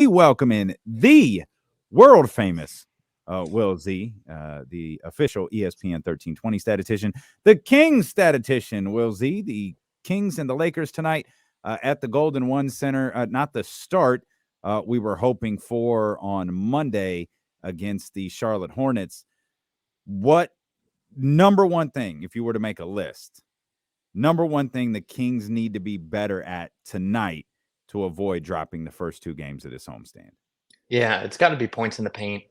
welcome in the world famous Will Z, the official ESPN 1320 statistician, the Kings statistician, Will Z. The Kings and the Lakers tonight at the Golden One Center. Not the start we were hoping for on Monday against the Charlotte Hornets. What number one thing, if you were to make a list, number one thing the Kings need to be better at tonight to avoid dropping the first two games of this homestand? Yeah, it's got to be points in the paint.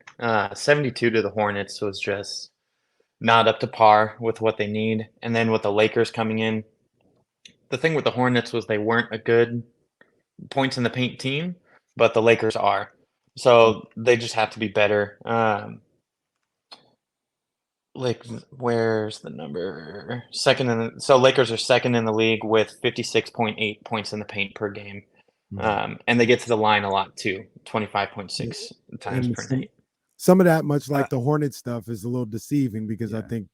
72 to the Hornets was just not up to par with what they need. And then with the Lakers coming in, the thing with the Hornets was they weren't a good points in the paint team, but the Lakers are. So they just have to be better. Where's the number? So Lakers are second in the league with 56.8 points in the paint per game. And they get to the line a lot too, 25.6 times per night. Some of that, much like the Hornet stuff, is a little deceiving because I think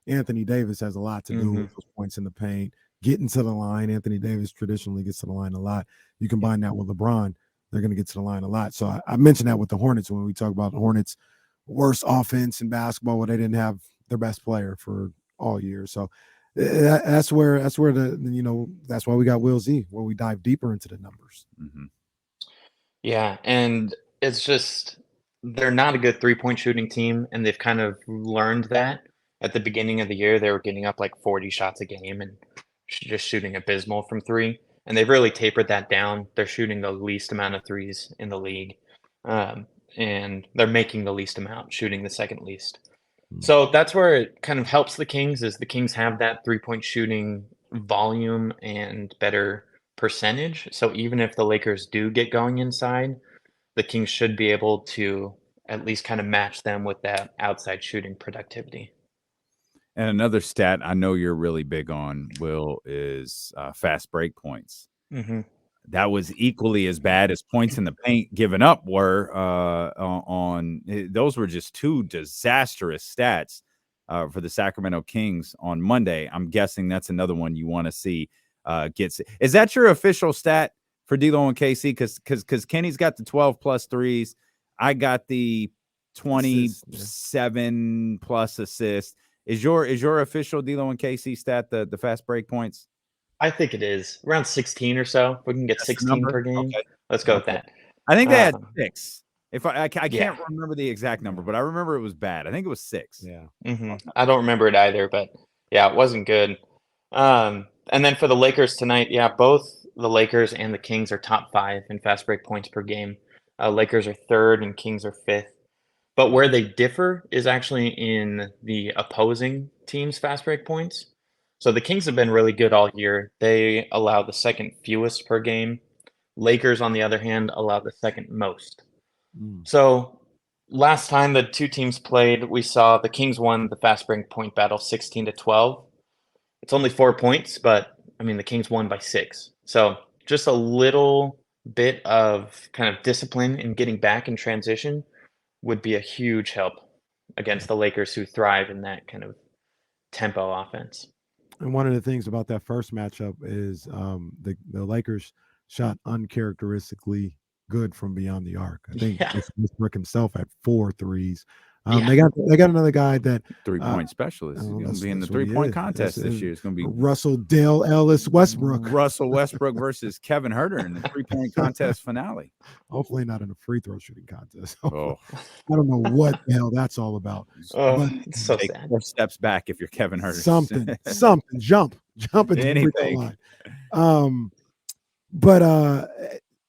Anthony Davis has a lot to do with those points in the paint, getting to the line. Anthony Davis traditionally gets to the line a lot. You combine that with LeBron, they're going to get to the line a lot. So I mentioned that with the Hornets when we talk about the Hornets' worst offense in basketball, where they didn't have their best player for all year. So that's where that's why we got Will Z, where we dive deeper into the numbers. Yeah, and it's just they're not a good three-point shooting team, and they've kind of learned that. At the beginning of the year, they were getting up like 40 shots a game and just shooting abysmal from three, and they've really tapered that down. They're shooting the least amount of threes in the league, and they're making the least amount, shooting the second least. So that's where it kind of helps the Kings, is the Kings have that three-point shooting volume and better percentage. So even if the Lakers do get going inside, the Kings should be able to at least kind of match them with that outside shooting productivity. And another stat I know you're really big on, Will, is fast break points. That was equally as bad as points in the paint given up were those were just two disastrous stats for the Sacramento Kings on Monday. I'm guessing that's another one you want to see gets. Is that your official stat for D'Lo and KC? Because Kenny's got the 12 plus threes. I got the 27 plus assists. Is your official D'Lo and KC stat the fast break points? I think it is around 16 or so. We can get 16 per game. Okay. Let's go with that. I think they had 6. If I can't remember the exact number, but I remember it was bad. I think it was 6. Yeah. I don't remember it either, but yeah, it wasn't good. And then for the Lakers tonight, both the Lakers and the Kings are top 5 in fast break points per game. Lakers are 3rd and Kings are 5th. But where they differ is actually in the opposing team's fast break points. So the Kings have been really good all year. They allow the second fewest per game. Lakers, on the other hand, allow the second most. So last time the two teams played, we saw the Kings won the fast break point battle 16-12. It's only 4 points, but I mean the Kings won by 6. So just a little bit of kind of discipline in getting back in transition would be a huge help against the Lakers, who thrive in that kind of tempo offense. And one of the things about that first matchup is the Lakers shot uncharacteristically good from beyond the arc. I think Westbrook himself had 4 threes. They got another guy that 3-point specialist. He's going to be in the 3-point contest this year. It's going to be Russell Dale Ellis Westbrook. Russell Westbrook versus Kevin Huerter in the 3-point contest finale. Hopefully not in a free throw shooting contest. I don't know what the hell that's all about. It's so take sad. 4 steps back if you're Kevin Huerter. Something, jump into the free throw line.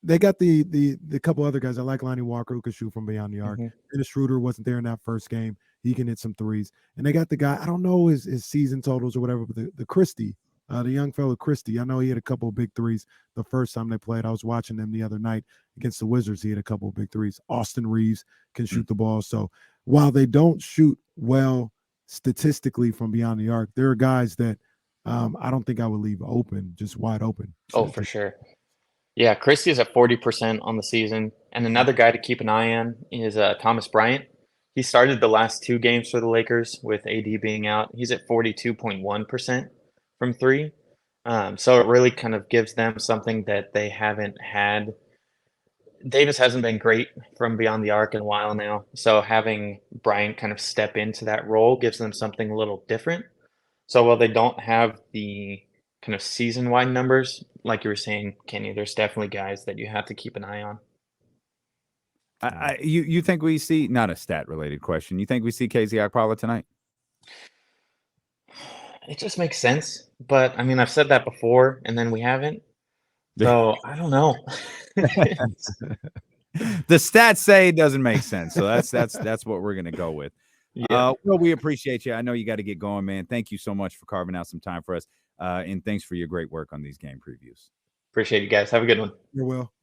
They got the couple other guys. I like Lonnie Walker, who could shoot from beyond the arc. Dennis Schroeder wasn't there in that first game. He can hit some threes. And they got the guy, I don't know his season totals or whatever, but the Christie, the young fellow Christie. I know he had a couple of big threes the first time they played. I was watching them the other night against the Wizards. He had a couple of big threes. Austin Reeves can shoot the ball. So while they don't shoot well statistically from beyond the arc, there are guys that I don't think I would leave open, just wide open. Oh, for sure. Yeah, Christie is at 40% on the season. And another guy to keep an eye on is Thomas Bryant. He started the last 2 games for the Lakers with AD being out. He's at 42.1% from 3. So it really kind of gives them something that they haven't had Davis hasn't been great from beyond the arc in a while now. So having Bryant kind of step into that role gives them something a little different. So while they don't have the kind of season-wide numbers, like you were saying, Kenny, there's definitely guys that you have to keep an eye on. You think we see, not a stat-related question, you think we see KZ Okpala tonight? It just makes sense. But, I mean, I've said that before, and then we haven't. So, I don't know. The stats say it doesn't make sense. So that's what we're going to go with. Yeah. Well, we appreciate you. I know you got to get going, man. Thank you so much for carving out some time for us. And thanks for your great work on these game previews. Appreciate you guys. Have a good one. You're well.